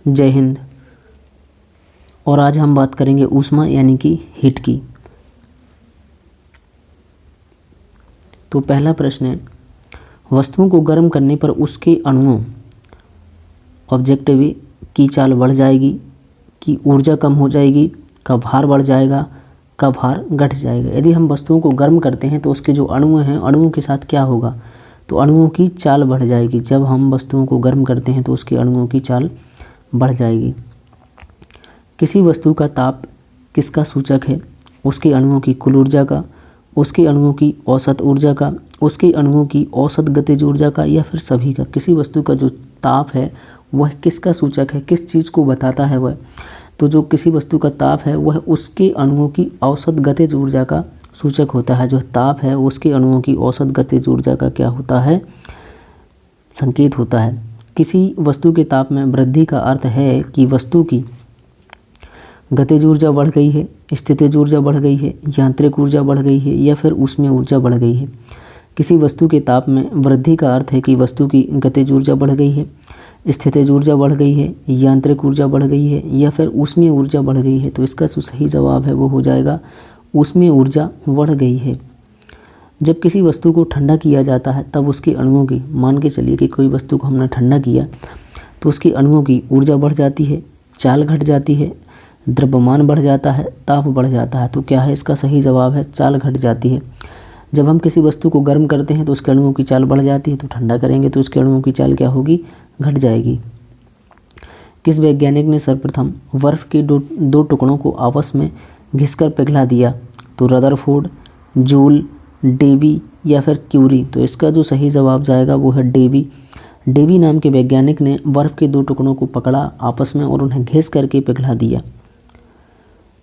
जय हिंद। और आज हम बात करेंगे ऊष्मा यानी कि हीट की। तो पहला प्रश्न है, वस्तुओं को गर्म करने पर उसके अणुओं ऑब्जेक्टिव की चाल बढ़ जाएगी, कि ऊर्जा कम हो जाएगी, का भार बढ़ जाएगा, का भार घट जाएगा। यदि हम वस्तुओं को गर्म करते हैं तो उसके जो अणु हैं, अणुओं के साथ क्या होगा, तो अणुओं की चाल बढ़ जाएगी। जब हम वस्तुओं को गर्म करते हैं तो उसके अणुओं की चाल बढ़ जाएगी। किसी वस्तु का ताप किसका सूचक है? उसके अणुओं की कुल ऊर्जा का, उसके अणुओं की औसत ऊर्जा का, उसके अणुओं की औसत गतिज ऊर्जा का, या फिर सभी का। किसी वस्तु का जो ताप है वह किसका सूचक है, किस चीज़ को बताता है वह? तो जो किसी वस्तु का ताप है वह उसके अणुओं की औसत गतिज ऊर्जा का सूचक होता है। जो ताप है उसके अणुओं की औसत गतिज ऊर्जा का क्या होता है? संकेत होता है। किसी वस्तु के ताप में वृद्धि का अर्थ है कि वस्तु की गतिज ऊर्जा बढ़ गई है, स्थितिज ऊर्जा बढ़ गई है, यांत्रिक ऊर्जा बढ़ गई है, या फिर ऊष्मीय ऊर्जा बढ़ गई है। किसी वस्तु के ताप में वृद्धि का अर्थ है कि वस्तु की गतिज ऊर्जा बढ़ गई है, स्थितिज ऊर्जा बढ़ गई है, यांत्रिक ऊर्जा बढ़ गई है, या फिर ऊष्मीय ऊर्जा बढ़ गई है। तो इसका जो सही जवाब है वो हो जाएगा ऊष्मीय ऊर्जा बढ़ गई है। जब किसी वस्तु को ठंडा किया जाता है तब उसके अणुओं की, मान के चलिए कि कोई वस्तु को हमने ठंडा किया तो उसके अणुओं की ऊर्जा बढ़ जाती है, चाल घट जाती है, द्रव्यमान बढ़ जाता है, ताप बढ़ जाता है। तो क्या है इसका सही जवाब है? चाल घट जाती है। जब हम किसी वस्तु को गर्म करते हैं तो उसके अणुओं की चाल बढ़ जाती है, तो ठंडा करेंगे तो उसके अणुओं की चाल क्या होगी? घट जाएगी। किस वैज्ञानिक ने सर्वप्रथम बर्फ के दो टुकड़ों को आपस में घिसकर पिघला दिया? तो रदरफोर्ड, जूल, डेवी, या फिर क्यूरी। तो इसका जो सही जवाब जाएगा वो है डेवी। डेवी नाम के वैज्ञानिक ने बर्फ के दो टुकड़ों को पकड़ा आपस में और उन्हें घिस करके पिघला दिया।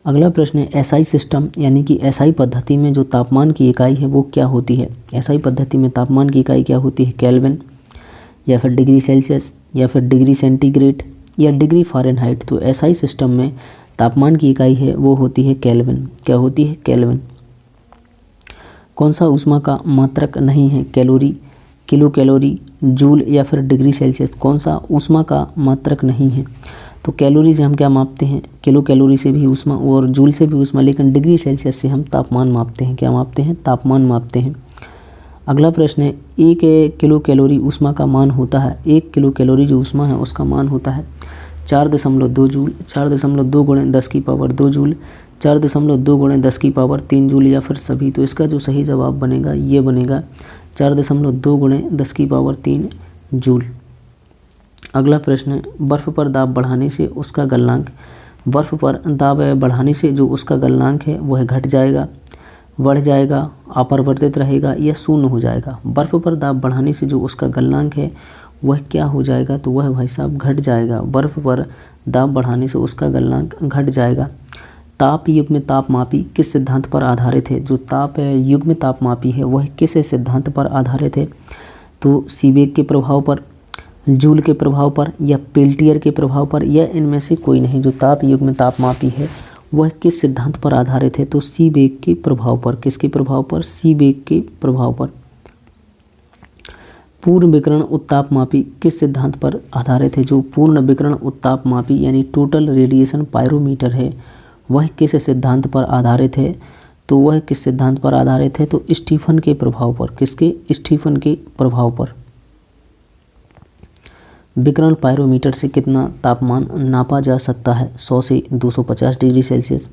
अगला प्रश्न है, एसआई सिस्टम यानी कि एसआई पद्धति में जो तापमान की इकाई है वो क्या होती है? एसआई पद्धति में तापमान की इकाई क्या होती है? केल्विन, या फिर डिग्री सेल्सियस, या फिर डिग्री सेंटीग्रेड, या डिग्री फ़ारेनहाइट। तो एसआई सिस्टम में तापमान की इकाई है वो होती है केल्विन। क्या होती है? केल्विन। कौन सा ऊष्मा का मात्रक नहीं है? कैलोरी, किलो कैलोरी, जूल, या फिर डिग्री सेल्सियस। कौन सा ऊष्मा का मात्रक नहीं है? तो कैलोरी से हम क्या मापते हैं? किलो कैलोरी से भी ऊष्मा और जूल से भी ऊष्मा, लेकिन डिग्री सेल्सियस से हम तापमान मापते हैं। क्या मापते हैं? तापमान मापते हैं। अगला प्रश्न है, 1 किलो कैलोरी ऊष्मा का मान होता है। 1 किलो कैलोरी जो ऊष्मा है उसका मान होता है 4.2 जूल, 4.2 गुणे 10 की पावर 2 जूल, 4.2 गुणे 10 की पावर 3 जूल, या फिर सभी। तो इसका जो सही जवाब बनेगा ये बनेगा 4.2 गुणे 10 की पावर 3 जूल। अगला प्रश्न है, बर्फ़ पर दाब बढ़ाने से उसका गलनांक, बर्फ़ पर दाब बढ़ाने से जो उसका गलनांक है वह घट जाएगा, बढ़ जाएगा, अपरिवर्तित रहेगा, या शून्य हो जाएगा। बर्फ़ पर दाब बढ़ाने से जो उसका गलनांक है वह क्या हो जाएगा? तो वह भाई साहब घट जाएगा। बर्फ़ पर दाब बढ़ाने से उसका गलनांक घट जाएगा। ताप युग्म तापमापी किस सिद्धांत पर आधारित है? जो ताप युग्म तापमापी है वह किस सिद्धांत पर आधारित है? तो सीबेक के प्रभाव पर, जूल के प्रभाव पर, या पेल्टियर के प्रभाव पर, या इनमें से कोई नहीं। जो ताप युग्म तापमापी है वह किस सिद्धांत पर आधारित है? तो सीबेक के प्रभाव पर। किसके प्रभाव पर? सीबेक के प्रभाव पर। पूर्ण विकिरण उत्तापमापी किस सिद्धांत पर आधारित है? जो पूर्ण विकिरण उत्तापमापी यानी टोटल रेडिएशन पायरोमीटर है वह किस सिद्धांत पर आधारित है? तो वह किस सिद्धांत पर आधारित है? तो स्टीफन के प्रभाव पर। किसके? स्टीफन के प्रभाव पर। विकिरण पायरोमीटर से कितना तापमान नापा जा सकता है? 100 से 250 डिग्री सेल्सियस,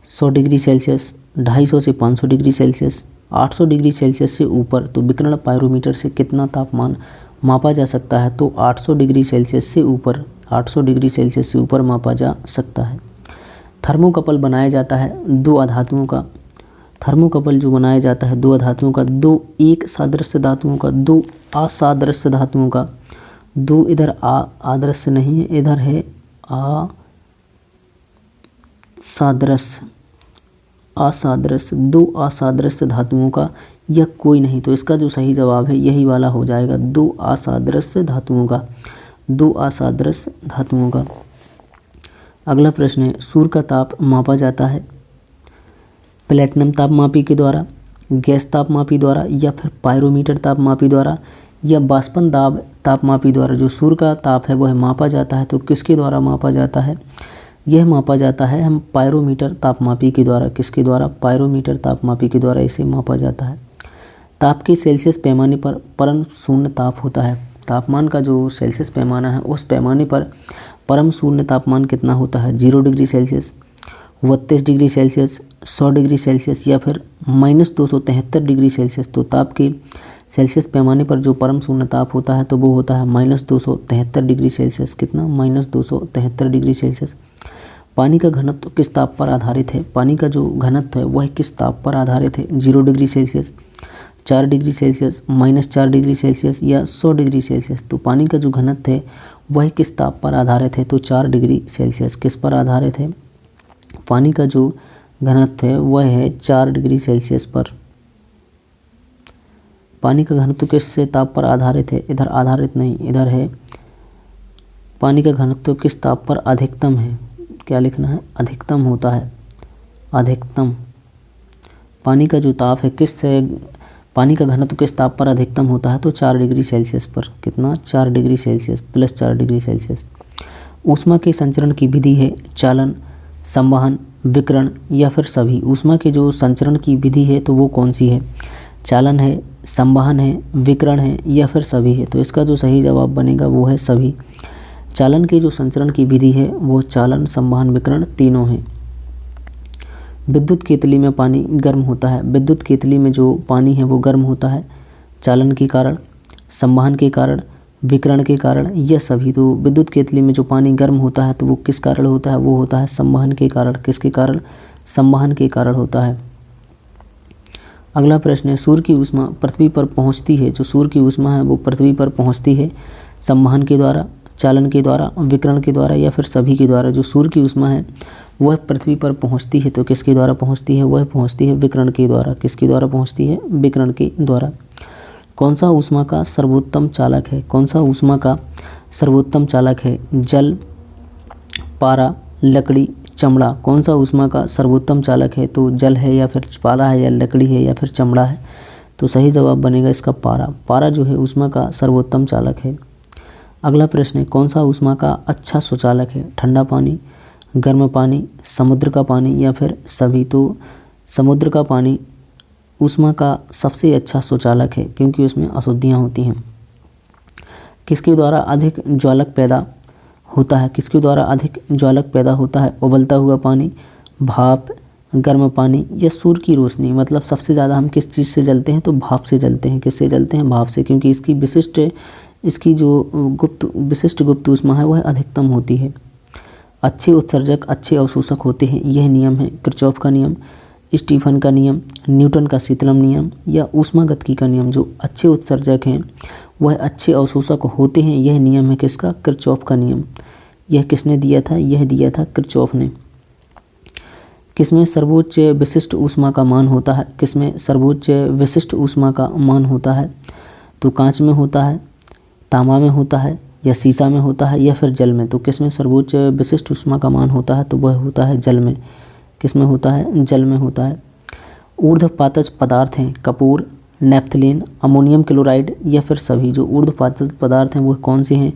100 डिग्री सेल्सियस, 250 से 500 डिग्री सेल्सियस, 800 डिग्री सेल्सियस से ऊपर। तो विकिरण पायरोमीटर से कितना तापमान मापा जा सकता है? तो 800 डिग्री सेल्सियस से ऊपर, 800 डिग्री सेल्सियस से ऊपर मापा जा सकता है। थर्मोकपल बनाया जाता है दो अधातुओं का। थर्मोकपल जो बनाया जाता है दो अधातुओं का, दो एक सादृश्य धातुओं का, दो असादृश्य धातुओं का। दो इधर आदर्श नहीं है, इधर है असादृश्य, असादृश्य, दो असादृश्य धातुओं का, या कोई नहीं। तो इसका जो सही जवाब है यही वाला हो जाएगा, दो असादृश्य धातुओं का, दो असादृश्य धातुओं का। अगला प्रश्न है, सूर्य का ताप मापा जाता है प्लेटिनम तापमापी के द्वारा, गैस तापमापी द्वारा, या फिर पायरोमीटर तापमापी द्वारा, या बाष्पन दाब तापमापी द्वारा जो सूर्य का ताप है वह मापा जाता है, तो किसके द्वारा मापा जाता है? यह मापा जाता है हम पायरोमीटर तापमापी के द्वारा। किसके द्वारा? पायरोमीटर तापमापी के द्वारा इसे मापा जाता है। ताप के सेल्सियस पैमाने पर परम शून्य ताप होता है। तापमान का जो सेल्सियस पैमाना है उस पैमाने पर परम शून्य तापमान कितना होता है? 0 degree Celsius, 32 degree Celsius, 100 degree Celsius या फिर -273 डिग्री सेल्सियस। तो ताप के सेल्सियस पैमाने पर जो परम शून्य ताप होता है तो वो होता है -273 डिग्री सेल्सियस। कितना? -273 डिग्री सेल्सियस। पानी का घनत्व किस ताप पर आधारित है? पानी का जो घनत्व है वह किस ताप पर आधारित है? 0 degree Celsius, 4 degree Celsius, -4 degree Celsius या 100 डिग्री सेल्सियस। तो पानी का जो घनत्व है वह किस ताप पर आधारित है? तो 4 डिग्री सेल्सियस। किस पर आधारित है? पानी का जो घनत्व है वह है 4 डिग्री सेल्सियस पर। पानी का घनत्व किस ताप पर आधारित है? इधर आधारित नहीं, इधर है पानी का घनत्व किस ताप पर अधिकतम है? क्या लिखना है? अधिकतम होता है, अधिकतम। पानी का जो ताप है पानी का घनत्व किस ताप पर अधिकतम होता है? तो 4 डिग्री सेल्सियस पर। कितना? 4 degree Celsius plus 4 degree Celsius. ऊष्मा के संचरण की विधि है चालन, संवहन, विकिरण या फिर सभी। ऊष्मा के जो संचरण की विधि है तो वो कौन सी है? चालन है, संवहन है, विकिरण है या फिर सभी है। तो इसका जो सही जवाब बनेगा वो है सभी। चालन के जो संचरण की विधि है वो चालन, संवहन, विकिरण तीनों हैं। विद्युत केतली में पानी गर्म होता है। विद्युत केतली में जो पानी है वो गर्म होता है चालन के कारण, संवहन के कारण, विकिरण के कारण या सभी। तो विद्युत केतली में जो पानी गर्म होता है तो वो किस कारण होता है? वो होता है संवहन के कारण। किसके कारण? संवहन के कारण होता है। अगला प्रश्न है, सूर्य की ऊष्मा पृथ्वी पर पहुंचती है। जो सूर्य की ऊष्मा है वो पृथ्वी पर पहुंचती है संवहन के द्वारा, चालन के द्वारा, विकिरण के द्वारा या फिर सभी के द्वारा। जो सूर्य की ऊष्मा है वह पृथ्वी पर पहुंचती है तो किसके द्वारा पहुंचती है? वह पहुंचती है विकिरण के द्वारा। किसके द्वारा पहुंचती है? विकिरण के द्वारा। कौन सा ऊष्मा का सर्वोत्तम चालक है? कौन सा ऊष्मा का सर्वोत्तम चालक है? जल, पारा, लकड़ी, चमड़ा। कौन सा ऊष्मा का सर्वोत्तम चालक है? तो जल है या फिर पारा है या लकड़ी है या फिर चमड़ा है। तो सही जवाब बनेगा इसका पारा। पारा जो है ऊष्मा का सर्वोत्तम चालक है। अगला प्रश्न है, कौन सा ऊष्मा का अच्छा सुचालक है? ठंडा पानी, गर्म पानी, समुद्र का पानी या फिर सभी। तो समुद्र का पानी ऊष्मा का सबसे अच्छा सुचालक है क्योंकि उसमें अशुद्धियाँ होती हैं। किसके द्वारा अधिक ज्वालक पैदा होता है? किसके द्वारा अधिक ज्वालक पैदा होता है? उबलता हुआ पानी, भाप, गर्म पानी या सूर्य की रोशनी। मतलब सबसे ज़्यादा हम किस चीज़ से जलते हैं? तो भाप से जलते हैं। किससे जलते हैं? भाप से, क्योंकि इसकी जो विशिष्ट गुप्त ऊष्मा है वह अधिकतम होती है। अच्छे उत्सर्जक अच्छे अवशोषक होते हैं, यह नियम है किरचॉफ का नियम, स्टीफन का नियम, न्यूटन का शीतलम नियम या ऊष्मागतिकी का नियम। जो अच्छे उत्सर्जक हैं वह अच्छे अवशोषक होते हैं, यह नियम है किसका? किरचॉफ का नियम। यह किसने दिया था? यह दिया था किरचॉफ ने। किसमें सर्वोच्च विशिष्ट ऊष्मा का मान होता है? किसमें सर्वोच्च विशिष्ट ऊष्मा का मान होता है? तो कांच में होता है, तांबा में होता है या शीशा में होता है या फिर जल में। तो किसमें सर्वोच्च विशिष्ट ऊष्मा का मान होता है? तो वह होता है जल में। किसमें होता है? जल में होता है। ऊर्ध्वपातज पदार्थ हैं कपूर, नेफ्थलीन, अमोनियम क्लोराइड या फिर सभी। जो ऊर्ध्वपातज पदार्थ हैं वह कौन से हैं?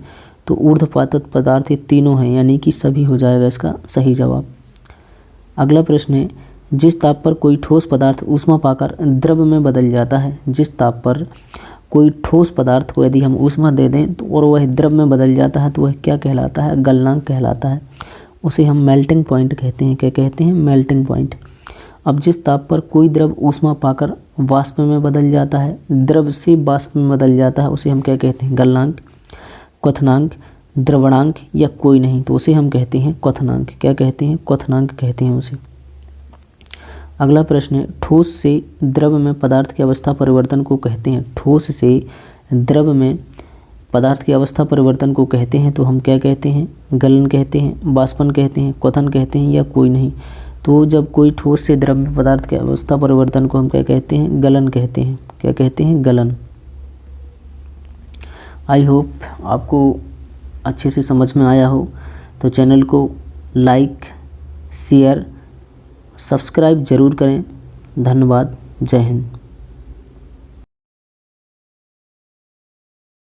तो ऊर्ध्वपातज पदार्थ ये तीनों हैं, यानी कि सभी हो जाएगा इसका सही जवाब। अगला प्रश्न है, जिस ताप पर कोई ठोस पदार्थ ऊष्मा पाकर द्रव में बदल जाता है। जिस ताप पर कोई ठोस पदार्थ को यदि हम ऊष्मा दे दें तो और वह द्रव में बदल जाता है तो वह क्या कहलाता है? गलनांक कहलाता है। उसे हम मेल्टिंग पॉइंट कहते हैं। क्या कहते हैं? Melting point. अब जिस ताप पर कोई द्रव ऊष्मा पाकर वाष्प में बदल जाता है, द्रव से वाष्प में बदल जाता है, उसे हम क्या कहते हैं? गलनांक, क्वथनांक, द्रवणांक या कोई नहीं। तो उसे हम कहते हैं क्वथनांक। क्या कहते हैं? क्वथनांक कहते हैं उसे। अगला प्रश्न है, ठोस से द्रव में पदार्थ की अवस्था परिवर्तन को कहते हैं। ठोस से द्रव में पदार्थ की अवस्था परिवर्तन को कहते हैं तो हम क्या कहते हैं? गलन कहते हैं, वाष्पन कहते हैं, क्वथन कहते हैं या कोई नहीं। तो जब कोई ठोस से द्रव में पदार्थ की अवस्था परिवर्तन को हम क्या कहते हैं? गलन कहते हैं। क्या कहते हैं? गलन। आई होप आपको अच्छे से समझ में आया हो। तो चैनल को लाइक, शेयर, सब्सक्राइब ज़रूर करें। धन्यवाद। जय हिंद।